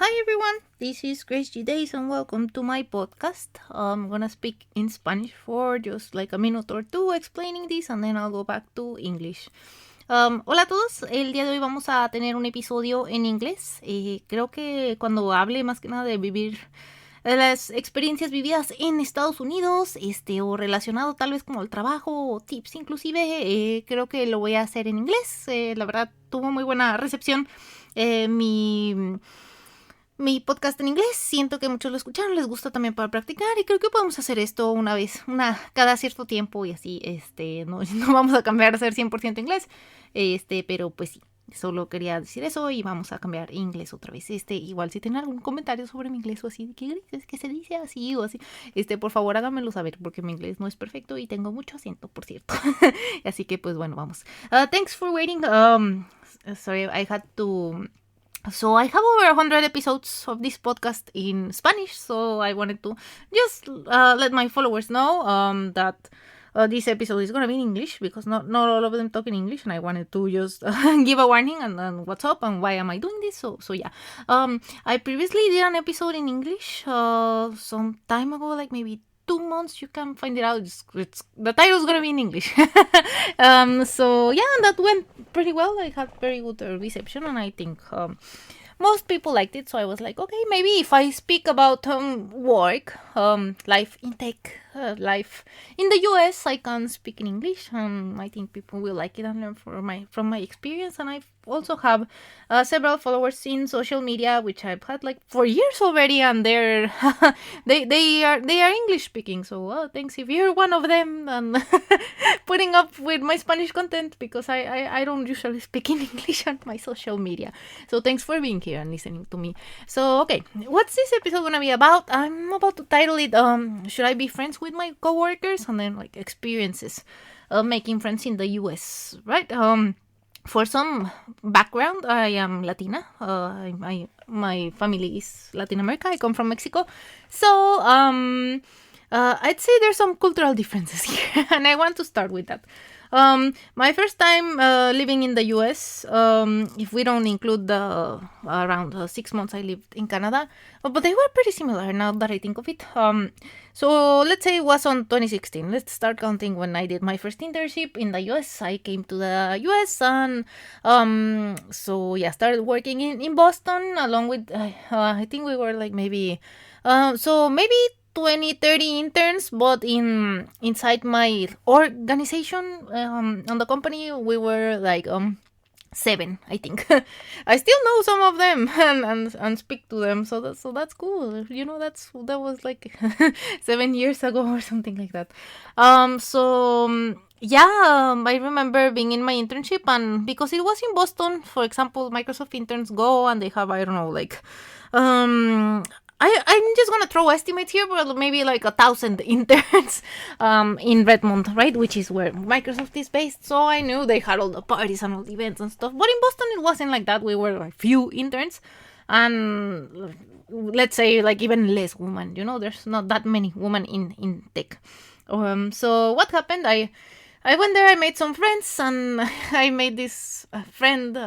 Hi everyone, this is Grace G. Days and welcome to my podcast. I'm gonna speak in Spanish for just like a minute or two explaining this and then I'll go back to English. Hola a todos, el día de hoy vamos a tener un episodio en inglés. Creo que cuando hable más que nada de vivir las experiencias vividas en Estados Unidos, o relacionado tal vez como el trabajo o tips inclusive, creo que lo voy a hacer en inglés. La verdad tuvo muy buena recepción mi podcast en inglés. Siento que muchos lo escucharon, les gusta también para practicar y creo que podemos hacer esto cada cierto tiempo y así, no vamos a cambiar a ser 100% inglés, pero pues sí. Solo quería decir eso y vamos a cambiar inglés otra vez. Igual si tienen algún comentario sobre mi inglés o así, ¿qué se dice así o así? Por favor háganmelo saber porque mi inglés no es perfecto y tengo mucho acento, por cierto. Así que pues bueno, vamos. Thanks for waiting. Sorry, I had to... So I have over 100 episodes of this podcast in Spanish, so I wanted to just let my followers know that this episode is going to be in English because not all of them talk in English, and I wanted to just give a warning and what's up and why am I doing this. So yeah, I previously did an episode in English some time ago, like maybe 2 months. You can find it out. It's the title's gonna be in English. So yeah, that went pretty well. I had very good reception, and I think most people liked it. So I was like, okay, maybe if I speak about work, life in tech, life in the US, I can speak in English. I think people will like it and learn from my experience. And I've also have several followers in social media, which I've had like for years already, and they're they are English speaking. So thanks if you're one of them and putting up with my Spanish content, because I don't usually speak in English on my social media. So thanks for being here and listening to me. So okay, what's this episode gonna be about? I'm about to title it should I be friends with my coworkers, and then like experiences making friends in the US, right? For some background, I am Latina. My family is Latin America. I come from Mexico. So I'd say there's some cultural differences here, and I want to start with that. My first time living in the US, if we don't include the around 6 months I lived in Canada, but they were pretty similar now that I think of it. So let's say it was on 2016. Let's start counting when I did my first internship in the US. I came to the US and so yeah, started working in Boston along with I think we were like maybe 20-30 interns, but inside my organization on the company we were like 7, I think. I still know some of them and speak to them, so that's cool. You know, that was like 7 years ago or something like that. I remember being in my internship, and because it was in Boston, for example, Microsoft interns go and they have, I don't know, like I'm just gonna throw estimates here, but maybe like 1,000 interns in Redmond, right, which is where Microsoft is based. So I knew they had all the parties and all the events and stuff. But in Boston, it wasn't like that. We were like few interns, and let's say like even less women. You know, there's not that many women in tech. So what happened? I went there. I made some friends, and I made this friend.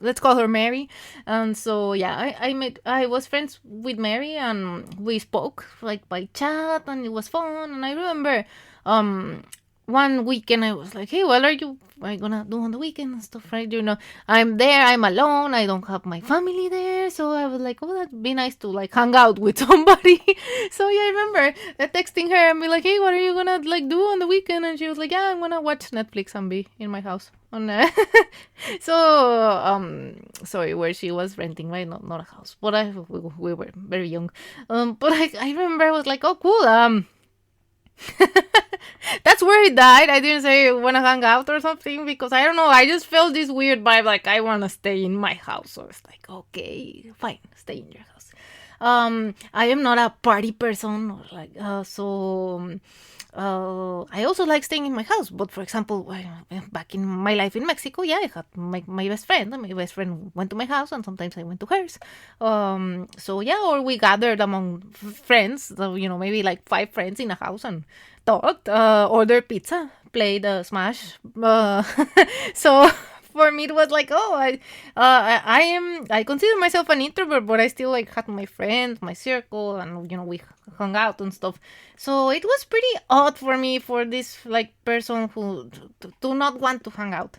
Let's call her Mary. And so yeah, I was friends with Mary, and we spoke like by chat, and it was fun. And I remember one weekend I was like, hey, what are you gonna do on the weekend and stuff, right? You know, I'm there, I'm alone, I don't have my family there, so I was like, oh, that'd be nice to like hang out with somebody. So yeah, I remember texting her and be like, hey, what are you gonna like do on the weekend? And she was like, yeah, I'm gonna watch Netflix and be in my house. Sorry, where she was renting, right? Not a house, but we were very young. But I remember I was like, oh, cool. That's where he died. I didn't say I want to hang out or something, because I don't know, I just felt this weird vibe like I want to stay in my house. So it's like, okay, fine, stay in your house. I am not a party person or like I also like staying in my house, but for example, back in my life in Mexico, yeah, I had my best friend, and my best friend went to my house, and sometimes I went to hers. So yeah, or we gathered among friends, you know, maybe like 5 friends in a house and talked, ordered pizza, played Smash. So for me it was like, oh, I consider myself an introvert, but I still like had my friends, my circle, and we hung out and stuff. So it was pretty odd for me, for this like person who do not want to hang out.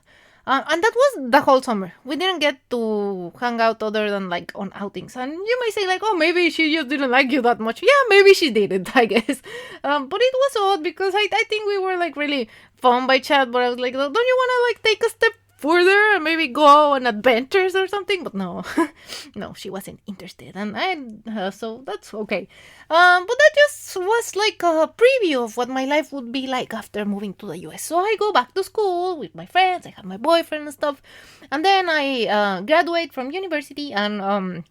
And that was the whole summer. We didn't get to hang out other than like on outings. And you may say like, oh, maybe she just didn't like you that much. Yeah, maybe she didn't, I guess. But it was odd because I think we were like really fun by chat. But I was like, don't you want to like take a step further and maybe go on adventures or something? But no, no, she wasn't interested. And so that's okay. But that just was like a preview of what my life would be like after moving to the US. So I go back to school with my friends. I have my boyfriend and stuff. And then I graduate from university. And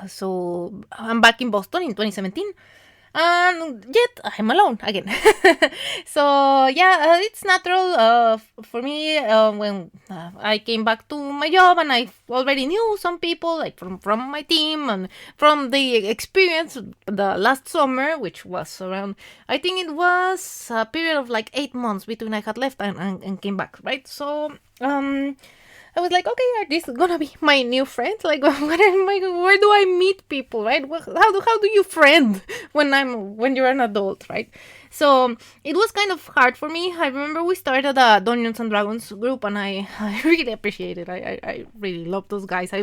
so I'm back in Boston in 2017. And yet I'm alone again. So yeah, it's natural for me when I came back to my job, and I already knew some people like from my team and from the experience the last summer, which was around, I think it was a period of like 8 months between I had left and came back, right? So I was like, okay, are these gonna be my new friends? Like, where do I meet people, right? How do you friend when you're an adult, right? So it was kind of hard for me. I remember we started a Dungeons and Dragons group, and I really appreciate it. I really love those guys. I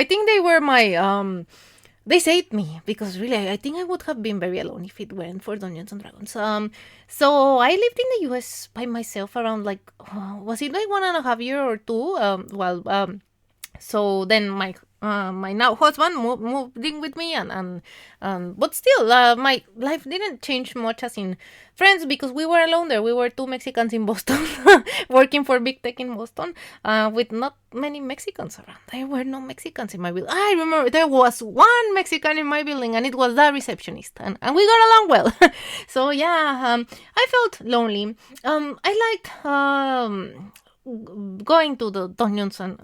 think they were my they saved me, because really I think I would have been very alone if it weren't for Dungeons and Dragons. So I lived in the US by myself around like was it like 1.5 years or two? So then my now husband moved in with me, and but still my life didn't change much as in friends, because we were alone there. We were two Mexicans in Boston working for big tech in Boston, with not many Mexicans around. There were no Mexicans in my building. I remember there was one Mexican in my building, and it was the receptionist, and we got along well. So yeah, I felt lonely. I liked going to the Dungeons and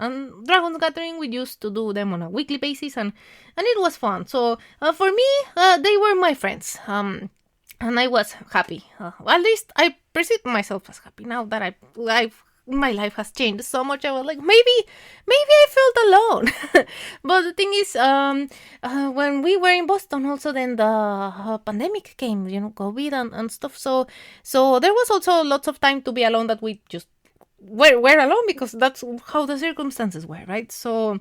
Dragons gathering. We used to do them on a weekly basis, and it was fun. So for me, they were my friends, and I was happy. At least I perceive myself as happy. Now that my life has changed so much, I was like, maybe I felt alone. But the thing is, when we were in Boston, also then the pandemic came, COVID and stuff. So there was also lots of time to be alone, that we just we're alone, because that's how the circumstances were, right? So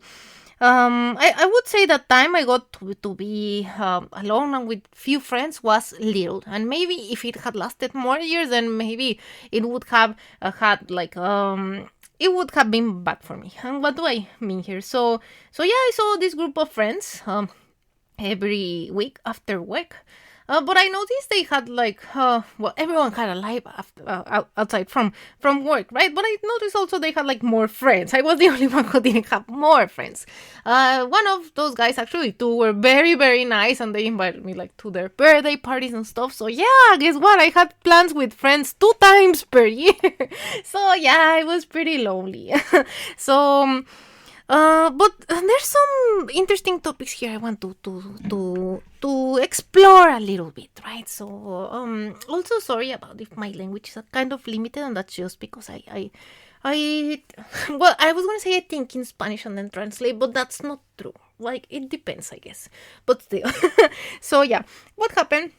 I would say that time I got to be alone and with few friends was little, and maybe if it had lasted more years, then maybe it would have had like it would have been bad for me. And what do I mean here? So yeah, I saw this group of friends every week after work. But I noticed they had like, everyone had a life outside from work, right? But I noticed also they had like more friends. I was the only one who didn't have more friends. One of those guys, actually two, were very, very nice, and they invited me like to their birthday parties and stuff. So yeah, guess what? I had plans with friends 2 times per year. So yeah, I was pretty lonely. So but there's some interesting topics here I want to explore a little bit, right? So also sorry about if my language is kind of limited, and that's just because I well, I was gonna say I think in Spanish and then translate, but that's not true. Like, it depends, I guess, but still. So yeah, what happened?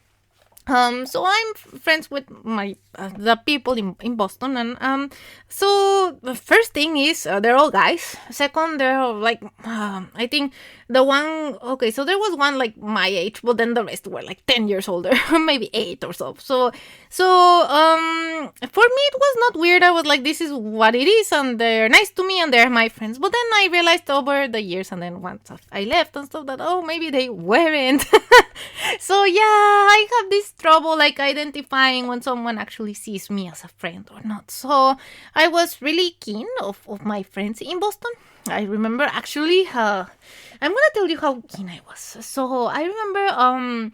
So I'm friends with the people in Boston, and so the first thing is they're all guys. Second, they're all like I think the one, okay, so there was one like my age, but then the rest were like 10 years older, maybe 8 or so. So for me it was not weird. I was like, this is what it is, and they're nice to me and they're my friends. But then I realized over the years, and then once I left and stuff, that maybe they weren't. So yeah, I have this trouble like identifying when someone actually sees me as a friend or not. So I was really keen of my friends in Boston. I remember actually, I'm gonna tell you how keen I was. So I remember,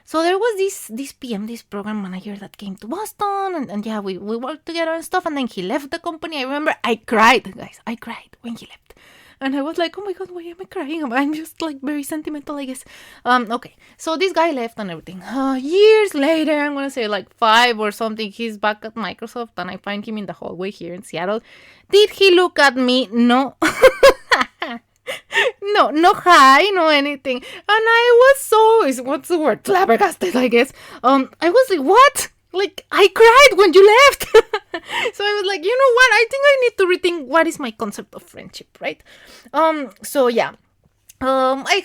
so there was this PM, this program manager that came to Boston, and yeah, we worked together and stuff, and then he left the company. I remember I cried, guys. I cried when he left. And I was like, oh my god, why am I crying? I'm just like very sentimental, I guess. Okay, so this guy left and everything. Years later, I'm gonna say like 5 or something, he's back at Microsoft and I find him in the hallway here in Seattle. Did he look at me? No. No hi, no anything. And I was so, what's the word? Flabbergasted, I guess. I was like, what? Like, I cried when you left. So I was like, you know what? I think I need to rethink what is my concept of friendship, right? So yeah. I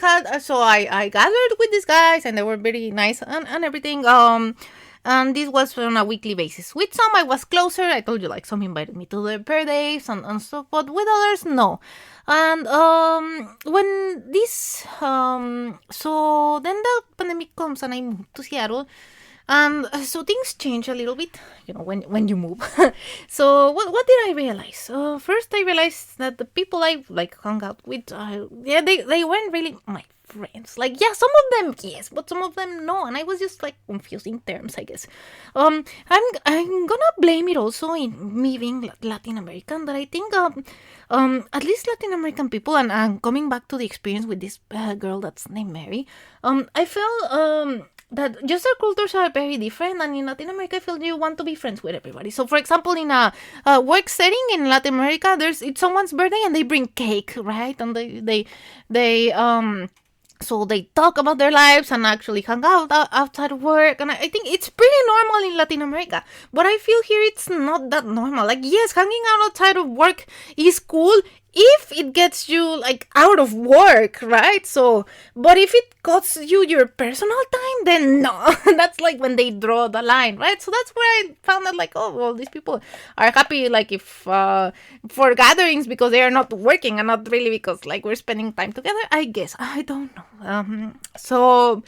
gathered with these guys and they were very nice and everything. And this was on a weekly basis. With some I was closer. I told you, like, some invited me to their birthdays and stuff, but with others, no. And when this so then the pandemic comes and I moved to Seattle. And so things change a little bit, when you move. So what did I realize? First, I realized that the people I like hung out with, they weren't really my friends. Like, yeah, some of them yes, but some of them no, and I was just like confusing terms, I guess. I'm gonna blame it also in me being Latin American. That I think at least Latin American people, and coming back to the experience with this girl that's named Mary, I felt that just our cultures are very different, and in Latin America I feel you want to be friends with everybody. So for example, in a work setting in Latin America, it's someone's birthday and they bring cake, right? And they so they talk about their lives and actually hang out outside of work. And I think it's pretty normal in Latin America. But I feel here it's not that normal. Like, yes, hanging out outside of work is cool if it gets you, like, out of work, right? So, but if it costs you your personal time, then no. That's like when they draw the line, right? So that's where I found out, like, oh, well, these people are happy, like, if for gatherings because they are not working and not really because, like, we're spending time together, I guess. I don't know. So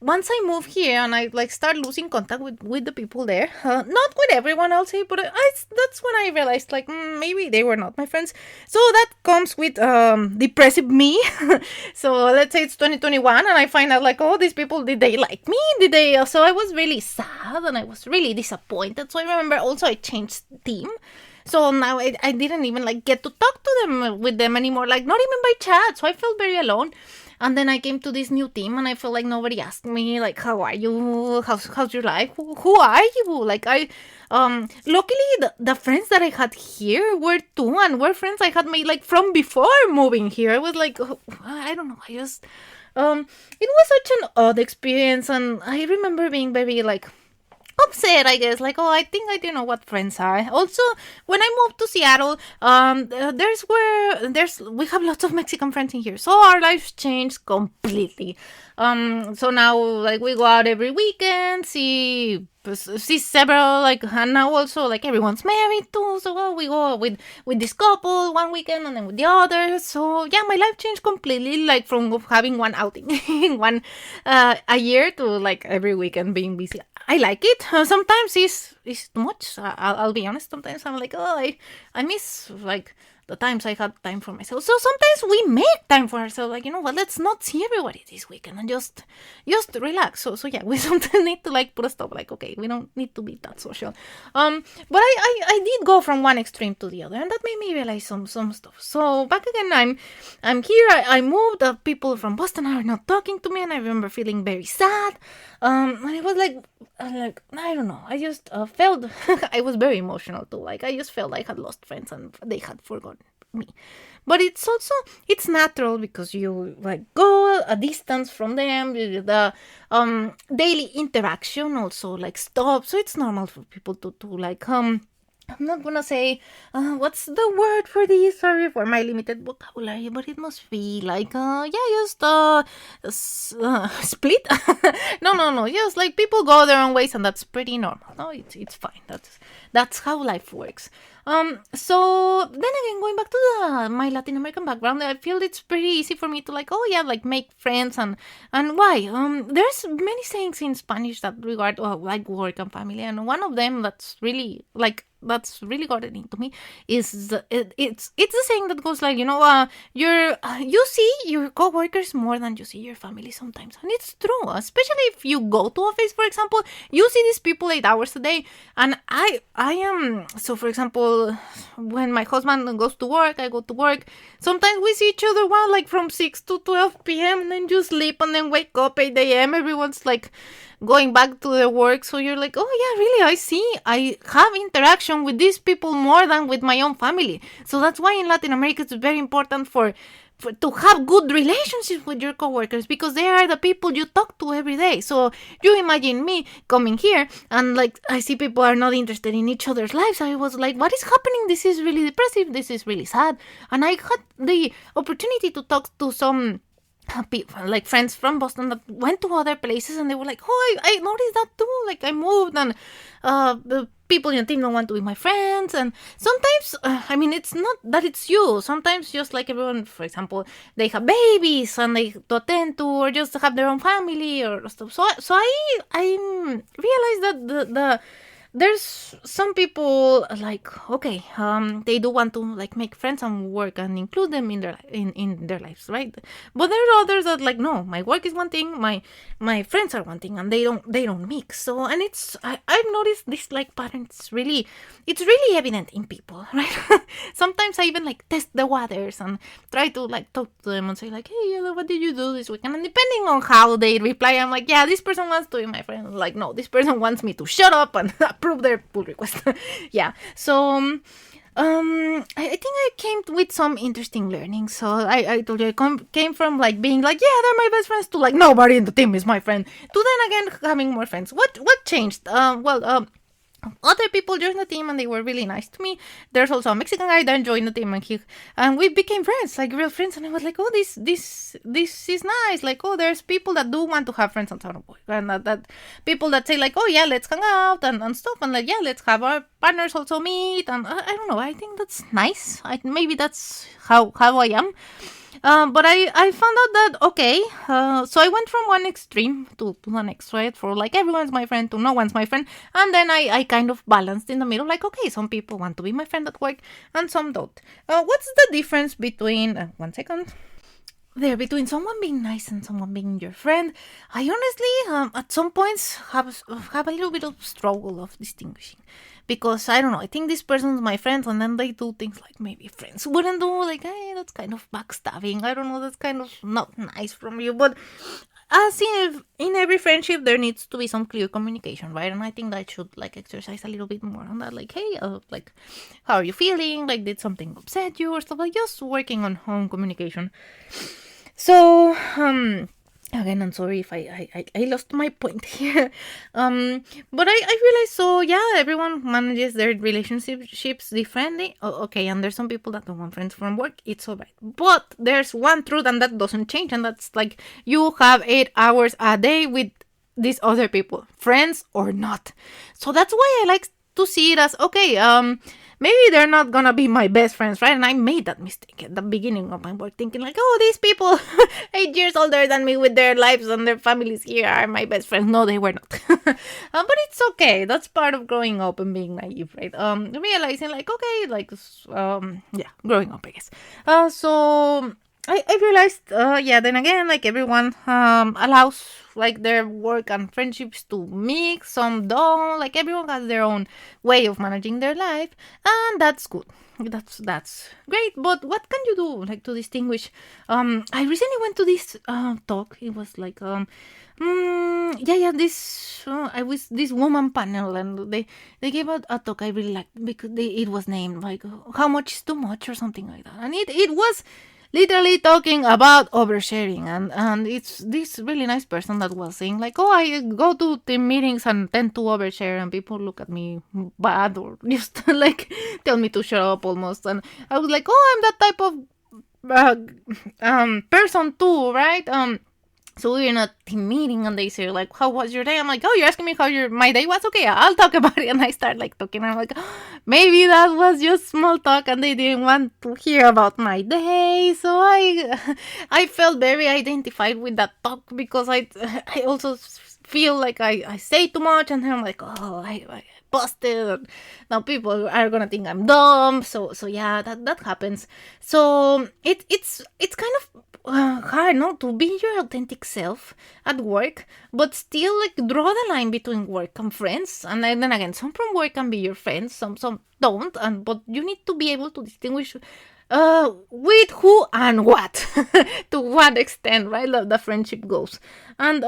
once I move here and I, like, start losing contact with the people there, not with everyone, I'll say, but that's when I realized, like, maybe they were not my friends. So that comes with depressive me. So let's say it's 2021 and I find out, like, oh, these people, did they like me? Did they? So I was really sad and I was really disappointed. So I remember also I changed team. So now I didn't even, like, get to talk to them with them anymore, like, not even by chat. So I felt very alone. And then I came to this new team and I felt like nobody asked me, like, how are you? How's your life? Who are you? Like, luckily the friends that I had here were friends I had made, like, from before moving here. I was like, I don't know. I just, it was such an odd experience. And I remember being very, like, upset, I guess, like, oh, I think I don't know what friends are. Also, when I moved to Seattle, we have lots of Mexican friends in here, so our lives changed completely. So now, like, we go out every weekend, see several, like, and now also, like, everyone's married too, so we go with this couple one weekend and then with the other. So yeah, my life changed completely, like, from having one outing one a year to, like, every weekend being busy. I like it. Sometimes it's too much. I'll be honest. Sometimes I'm like, oh, I miss, like, the times I had time for myself. So sometimes we make time for ourselves. Like, you know what? Let's not see everybody this weekend and just relax. So yeah, we sometimes need to, like, put a stop. Like, okay, we don't need to be that social. But I did go from one extreme to the other, and that made me realize some stuff. So back again, I'm here. I moved. People from Boston are not talking to me, and I remember feeling very sad. And it was like I don't know. I just felt I was very emotional too. Like, I just felt like I had lost friends and they had forgotten me. But it's natural because you, like, go a distance from them. The daily interaction also, like, stops. So it's normal for people to like I'm not gonna say what's the word for this. Sorry for my limited vocabulary, but it must be like split. No. Just, like, people go their own ways, and that's pretty normal. No, it's fine. That's how life works. So then again, going back to my Latin American background, I feel it's pretty easy for me to, like, oh yeah, like, make friends and why? There's many sayings in Spanish that regard like work and family, and one of them that's really gotten into me is it's the saying that goes like, you see your coworkers more than you see your family sometimes, and it's true. Especially if you go to office, for example, you see these people 8 hours a day, and I am. So for example, example, when my husband goes to work, I go to work. Sometimes we see each other like from 6 to 12 p.m. and then you sleep and then wake up 8 a.m. Everyone's like going back to their work. So you're like, oh yeah, really, I have interaction with these people more than with my own family. So that's why in Latin America it's very important to have good relationships with your coworkers, because they are the people you talk to every day. So you imagine me coming here and like I see people are not interested in each other's lives. I was like, what is happening? This is really depressive. This is really sad. And I had the opportunity to talk to some people, like friends from Boston that went to other places, and they were like, oh, I noticed that too. Like I moved, and the people in the team don't want to be my friends. And sometimes, I mean, it's not that it's you. Sometimes just like everyone, for example, they have babies and they to attend to, or just have their own family or stuff. So I realized that the there's some people like, okay, they do want to like make friends and work and include them in their lives, right? But there are others that like, no, my work is one thing, my friends are one thing, and they don't mix. So, and it's I've noticed this like pattern. It's really evident in people, right? Sometimes I even like test the waters and try to like talk to them and say like, hey, what did you do this weekend? And depending on how they reply, I'm like, yeah, this person wants to be my friend. Like, no, this person wants me to shut up and approve their pull request. Yeah. So I think I came with some interesting learning. So I told you I came from like being like, yeah, they're my best friends, to like nobody in the team is my friend, to then again having more friends. What changed? Other people joined the team and they were really nice to me. There's also a Mexican guy that joined the team, and we became friends, like real friends. And I was like, oh, this is nice. Like, oh, there's people that do want to have friends on Sound Boy, and that people that say like, oh yeah, let's hang out and stuff, and like, yeah, let's have our partners also meet. And I don't know, I think that's nice. Maybe that's how I am. But I found out that, okay, so I went from one extreme to the next, right? For like everyone's my friend to no one's my friend. And then I kind of balanced in the middle, like, okay, some people want to be my friend at work and some don't. What's the difference between, one second, between someone being nice and someone being your friend? I honestly, at some points, have a little bit of struggle of distinguishing. Because, I don't know, I think this person's my friend, and then they do things like maybe friends wouldn't do, like, hey, that's kind of backstabbing. I don't know, that's kind of not nice from you. But as in every friendship, there needs to be some clear communication, right? And I think I should, like, exercise a little bit more on that. Like, hey, like, how are you feeling? Like, did something upset you or stuff? Like, just working on home communication. So, again, I'm sorry if I lost my point here. But I realized, so yeah, everyone manages their relationships differently. Okay, and there's some people that don't want friends from work. It's alright. But there's one truth, and that doesn't change, and that's like, you have 8 hours a day with these other people, friends or not. So that's why I like to see it as, okay, maybe they're not gonna be my best friends, right? And I made that mistake at the beginning of my work, thinking like, oh, these people 8 years older than me with their lives and their families here are my best friends. No, they were not. But it's okay. That's part of growing up and being naive, right? Realizing like, okay, like, yeah, growing up, I guess. So I realized, then again, like everyone allows like their work and friendships to mix. Some don't. Like everyone has their own way of managing their life, and that's good. That's great. But what can you do like to distinguish? I recently went to this talk. It was like this woman panel, and they gave a talk I really liked, because it was named like how much is too much or something like that, and it was literally talking about oversharing, and it's this really nice person that was saying like, oh, I go to team meetings and tend to overshare, and people look at me bad or just like tell me to shut up almost, and I was like, oh, I'm that type of person too, right? So we're in a team meeting and they say like, how was your day? I'm like, oh, you're asking me how my day was? Okay, I'll talk about it. And I start like talking. I'm like, oh, maybe that was just small talk and they didn't want to hear about my day. So I felt very identified with that talk, because I also feel like I say too much, and then I'm like, oh, I busted. Now people are gonna think I'm dumb. So yeah, that happens. So it's kind of hard, no, to be your authentic self at work, but still like draw the line between work and friends. And then again, some from work can be your friends, some don't, and but you need to be able to distinguish with who and what, to what extent, right, the friendship goes. And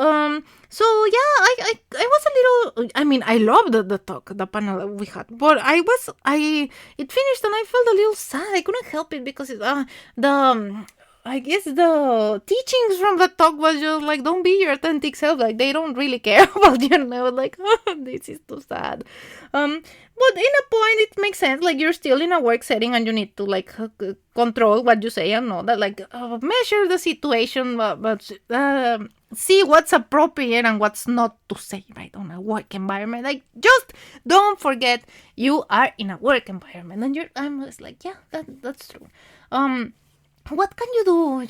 so yeah, I was a little, I mean, I loved the talk, the panel that we had, but it finished and I felt a little sad. I couldn't help it because I guess the teachings from the talk was just like, don't be your authentic self. Like, they don't really care about you. And I was like, oh, this is too sad. But in a point, it makes sense. Like, you're still in a work setting and you need to, like, control what you say and know that, like, measure the situation, but see what's appropriate and what's not to say, right, on a work environment. Like, just don't forget you are in a work environment. And I'm just like, yeah, that's true. What can you do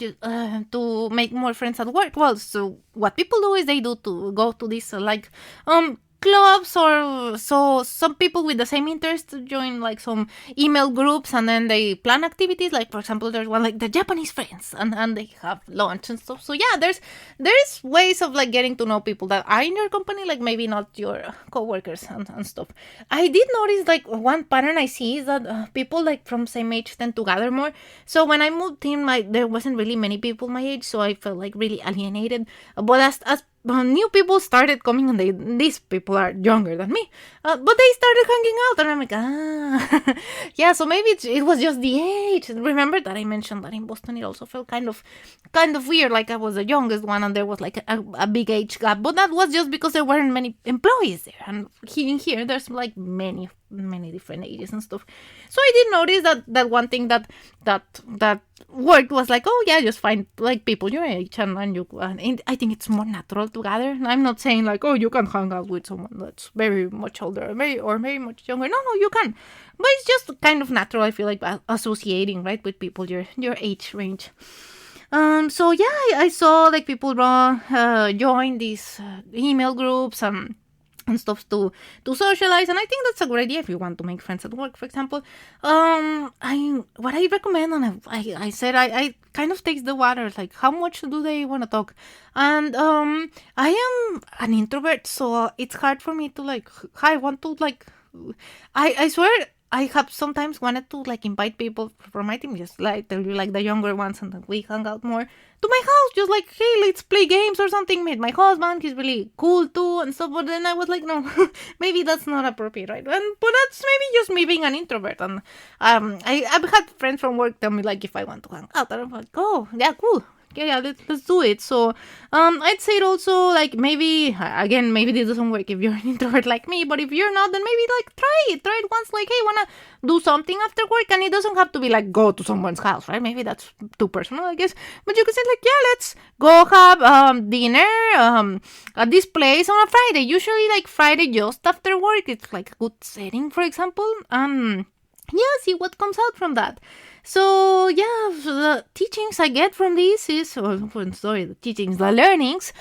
to make more friends at work? Well, so what people do is they do to go to this clubs, or so some people with the same interest join like some email groups, and then they plan activities. Like, for example, there's one like the Japanese friends, and they have lunch and stuff. So yeah, there's ways of like getting to know people that are in your company, like maybe not your coworkers and stuff. I did notice like one pattern I see is that people like from same age tend to gather more. So when I moved in, there wasn't really many people my age, so I felt like really alienated. But as new people started coming, and these people are younger than me, but they started hanging out, and I'm like, yeah, so maybe it was just the age. Remember that I mentioned that in Boston it also felt kind of weird, like I was the youngest one and there was like a big age gap, but that was just because there weren't many employees there, and here there's like many different ages and stuff. So I did notice that one thing that worked was like, oh yeah, just find like people your age, and you, and I think it's more natural to gather. I'm not saying like, oh, you can hang out with someone that's very much older or very much younger. No, you can, but it's just kind of natural, I feel like, associating, right, with people your age range. So yeah, I saw like people join these email groups and stuff to socialize, and I think that's a good idea if you want to make friends at work, for example. What I recommend, and I said I kind of taste the water, like how much do they want to talk, and I am an introvert, so it's hard for me to like, I want to like, I swear I have sometimes wanted to like invite people from my team, just like tell you, like the younger ones, and then we hang out more, to my house, just like, hey, let's play games or something. Meet my husband, he's really cool too and stuff. But then I was like, no, maybe that's not appropriate, right? But that's maybe just me being an introvert. And I've had friends from work tell me like if I want to hang out, and I'm like, oh yeah, cool. Yeah, let's do it. So I'd say it also, like, maybe this doesn't work if you're an introvert like me, but if you're not, then maybe like try it once, like, hey, wanna do something after work? And it doesn't have to be like go to someone's house, right? Maybe that's too personal, I guess, but you can say like, yeah, let's go have dinner at this place on a Friday. Usually like Friday just after work, it's like a good setting, for example. Yeah, see what comes out from that. So yeah, the teachings I get from this is, the learnings,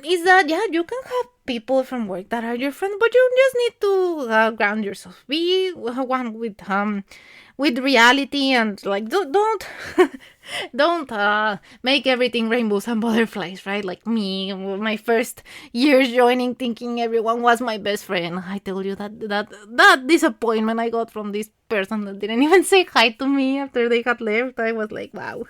is that, yeah, you can have people from work that are your friends, but you just need to ground yourself. Be one with reality, and like don't make everything rainbows and butterflies, right? Like me, my first years joining, thinking everyone was my best friend. I tell you that disappointment I got from this person that didn't even say hi to me after they had left. I was like, wow.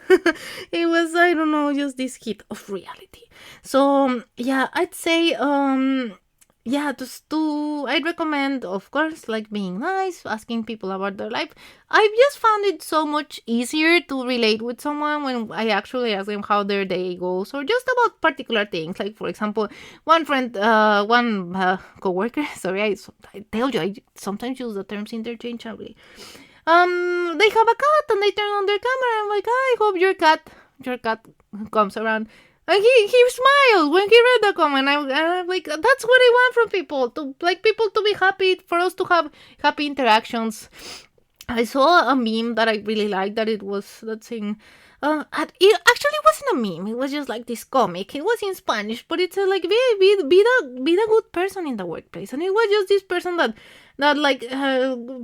It was, I don't know, just this hit of reality. So yeah, I'd say yeah, I'd recommend, of course, like being nice, asking people about their life. I've just found it so much easier to relate with someone when I actually ask them how their day goes, or just about particular things. Like, for example, one coworker, sorry, I tell you, I sometimes use the terms interchangeably. They have a cat and they turn on their camera. I'm like, I hope your cat comes around. And he smiled when he read the comment. I'm like, that's what I want from people, to be happy, for us to have happy interactions. I saw a meme that I really liked, that it was that thing. It actually wasn't a meme. It was just like this comic. It was in Spanish, but it said like, be the good person in the workplace. And it was just this person that that like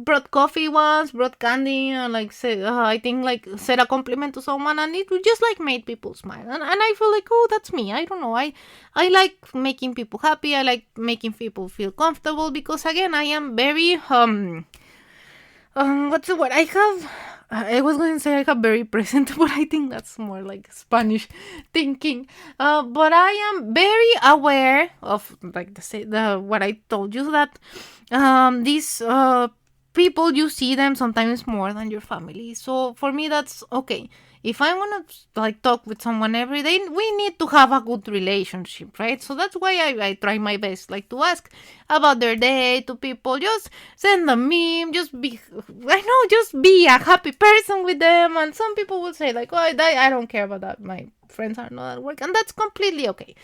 brought coffee once, brought candy, and like I think like said a compliment to someone, and it just like made people smile, and I feel like, oh, that's me. I don't know. I like making people happy. I like making people feel comfortable, because again, I am very what's the word? I was going to say I have very present, but I think that's more like Spanish thinking. But I am very aware of like the what I told you, that these people, you see them sometimes more than your family. So for me, that's okay. If I want to like talk with someone every day, we need to have a good relationship, right? So that's why I try my best, like, to ask about their day to people. Just send a meme. Just be a happy person with them. And some people will say like, oh, I don't care about that. My friends are not at work, and that's completely okay.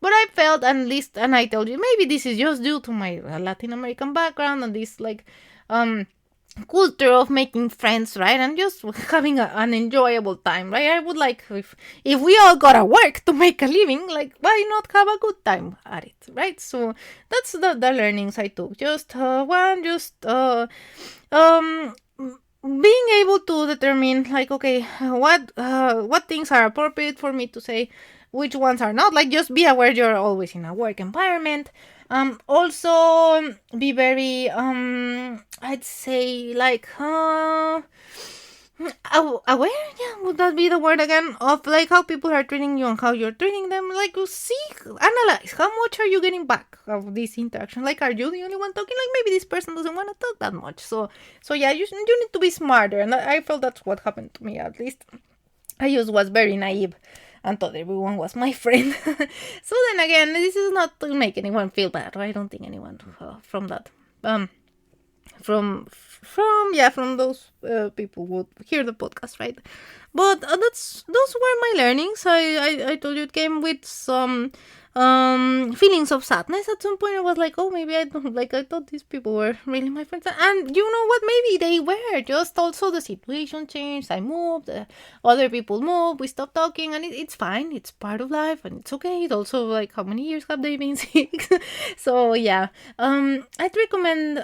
But I felt, at least, and I told you, maybe this is just due to my Latin American background and this like culture of making friends, right? And just having an enjoyable time, right? I would like, if we all gotta work to make a living, like, why not have a good time at it, right? So that's the learnings I took. Just being able to determine, like, okay, what things are appropriate for me to say, which ones are not. Like, just be aware you're always in a work environment. Also be very I'd say like aware, yeah, would that be the word again, of like how people are treating you and how you're treating them. Like, you see, analyze how much are you getting back of this interaction. Like, are you the only one talking? Like, maybe this person doesn't want to talk that much. So yeah, you need to be smarter, and I felt that's what happened to me. At least I just was very naive and thought everyone was my friend. So then again, this is not to make anyone feel bad. I don't think anyone from that from those people would hear the podcast, right? But those were my learnings. I told you it came with some feelings of sadness. At some point I was like, oh, maybe I don't, like, I thought these people were really my friends, and you know what, maybe they were. Just also the situation changed. I moved, other people moved, we stopped talking, and it's fine. It's part of life, and it's okay. It's also like, how many years have they been sick? So yeah, I'd recommend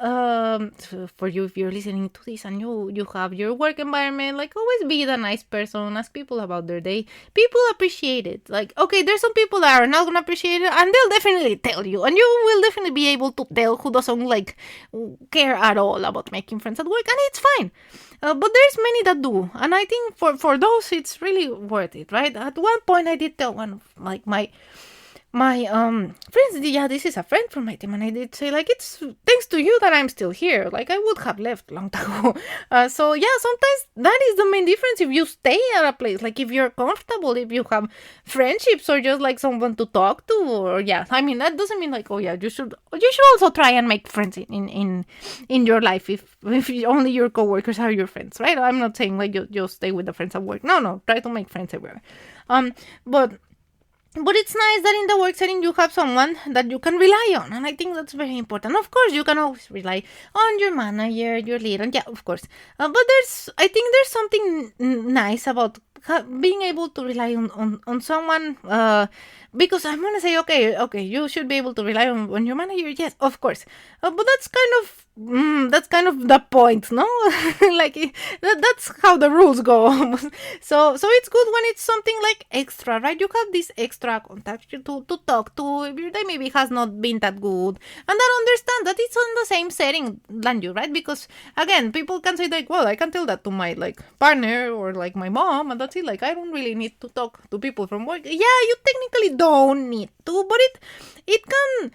for you, if you're listening to this and you have your work environment, like, always be the nice person. Ask people about their day. People appreciate it. Like, okay, there's some people that are not gonna appreciate it, and they'll definitely tell you, and you will definitely be able to tell who doesn't like care at all about making friends at work, and it's fine. But there's many that do, and I think for those it's really worth it, right? At one point I did tell one of like my friends, yeah, this is a friend from my team, and I did say, like, it's thanks to you that I'm still here. Like, I would have left long ago. So yeah, sometimes that is the main difference. If you stay at a place, like, if you're comfortable, if you have friendships, or just like someone to talk to, or yeah, I mean, that doesn't mean like, oh yeah, you should also try and make friends in your life, if only your coworkers are your friends, right? I'm not saying like you just stay with the friends at work. No, try to make friends everywhere. But it's nice that in the work setting you have someone that you can rely on, and I think that's very important. Of course, you can always rely on your manager, your leader, yeah, of course. But I think there's something nice about being able to rely on someone, because I'm gonna say, okay, you should be able to rely on your manager, yes, of course. But that's kind of the point, no? Like, that's how the rules go. So it's good when it's something like extra, right? You have this extra contact to talk to if your day maybe has not been that good, and that understand that it's on the same setting than you, right? Because again, people can say like, well, I can tell that to my like partner or like my mom, and that's it. Like, I don't really need to talk to people from work. Yeah, you technically don't need to, but it can.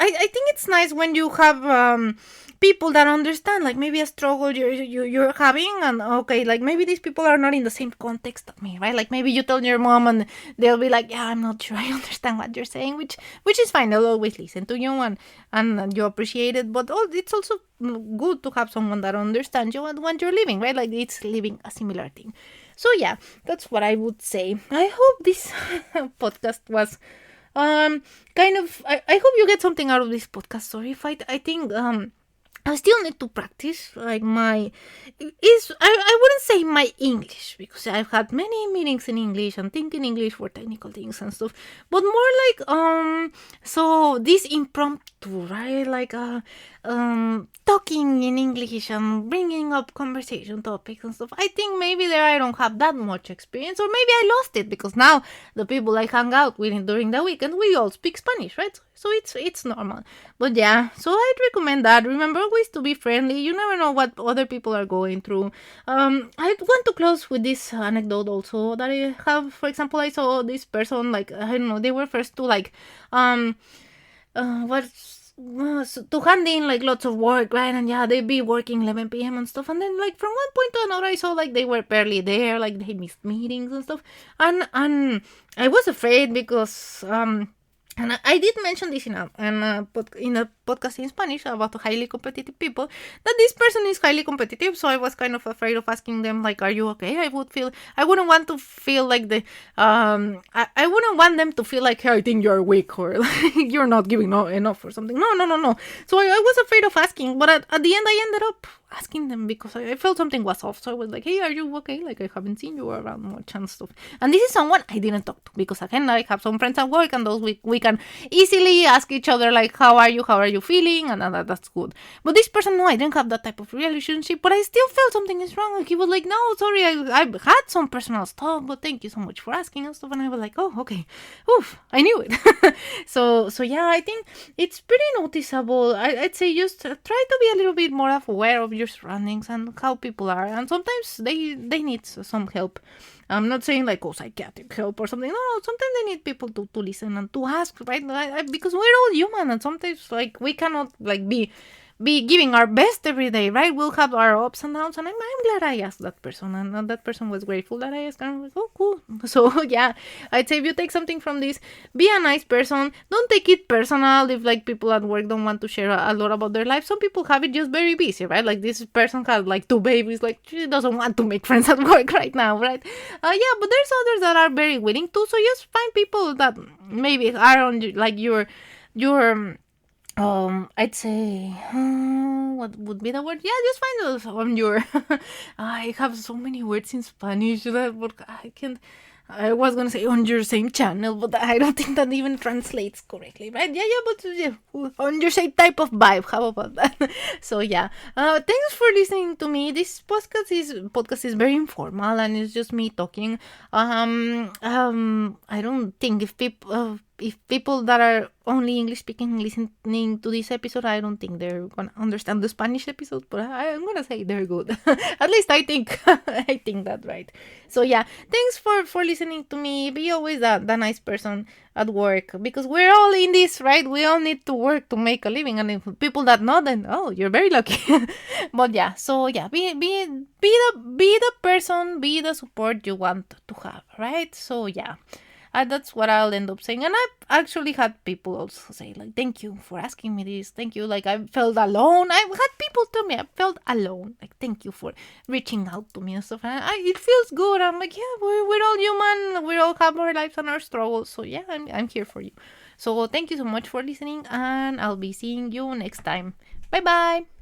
I think it's nice when you have people that understand, like, maybe a struggle you're having, and okay, like, maybe these people are not in the same context of me, right? Like, maybe you tell your mom and they'll be like, yeah, I'm not sure I understand what you're saying, which is fine. They'll always listen to you, and you appreciate it. But it's also good to have someone that understands you and when you're living, right? Like, it's living a similar thing. So yeah, that's what I would say. I hope this podcast was kind of, I hope you get something out of this podcast. Sorry if I think I still need to practice like my is I wouldn't say my English, because I've had many meetings in English and think in English for technical things and stuff, but more like so this impromptu, right, like talking in English and bringing up conversation topics and stuff. I think maybe there I don't have that much experience, or maybe I lost it because now the people I hang out with during the weekend, we all speak Spanish, right? So it's normal. But yeah, so I'd recommend that. Remember always to be friendly. You never know what other people are going through. I want to close with this anecdote also that I have. For example, I saw this person, like, I don't know, they were first to like to hand in like lots of work, right? And yeah, they'd be working 11 p.m. and stuff. And then like from one point to another, I saw like they were barely there, like they missed meetings and stuff. And I was afraid because and I did mention this in a podcast in Spanish about highly competitive people, that this person is highly competitive. So I was kind of afraid of asking them, like, are you okay? I wouldn't want to feel like I wouldn't want them to feel like, hey, I think you're weak, or like, you're not giving enough or something. No. So I was afraid of asking, but at the end I ended up asking them because I felt something was off. So I was like, hey, are you okay? Like, I haven't seen you around much and stuff. And this is someone I didn't talk to, because again, I have some friends at work, and those we can easily ask each other, like, how are you feeling, and that's good. But this person, no, I didn't have that type of relationship, but I still felt something is wrong. Like, he was like, no, sorry, I've had some personal stuff, but thank you so much for asking and stuff. And I was like, oh, okay, oof, I knew it. so yeah, I think it's pretty noticeable. I'd say just try to be a little bit more aware of your surroundings and how people are, and sometimes they need some help. I'm not saying like, oh, psychiatric help or something. No, sometimes they need people to listen and to ask, right? Because we're all human, and sometimes like we cannot like be giving our best every day, right? We'll have our ups and downs, and I'm glad I asked that person, and that person was grateful that I asked, and I'm like, oh, cool. So yeah, I'd say if you take something from this, be a nice person. Don't take it personal if like people at work don't want to share a lot about their life. Some people have it just very busy, right? Like this person had like 2 babies, like she doesn't want to make friends at work right now, right? Yeah, but there's others that are very willing to. So just find people that maybe are on like your I'd say, what would be the word? Yeah, just find those on your. I have so many words in Spanish that I can't. I was gonna say on your same channel, but I don't think that even translates correctly, right? Yeah, but yeah, on your same type of vibe. How about that? So yeah, thanks for listening to me. This podcast is very informal, and it's just me talking. I don't think if people that are only English speaking listening to this episode, I don't think they're gonna understand the Spanish episode, but I'm gonna say they're good. At least I think I think that, right? So yeah, thanks for listening to me. Be always the nice person at work, because we're all in this, right? We all need to work to make a living, and if people that know, then oh, you're very lucky. But yeah, so yeah, be the person, be the support you want to have, right? So yeah. That's what I'll end up saying. And I've actually had people also say, like, thank you for asking me this. Thank you. Like, I felt alone. I've had people tell me I felt alone. Like, thank you for reaching out to me and stuff. And it feels good. I'm like, yeah, we're all human. We all have our lives and our struggles. So, yeah, I'm here for you. So, thank you so much for listening. And I'll be seeing you next time. Bye-bye.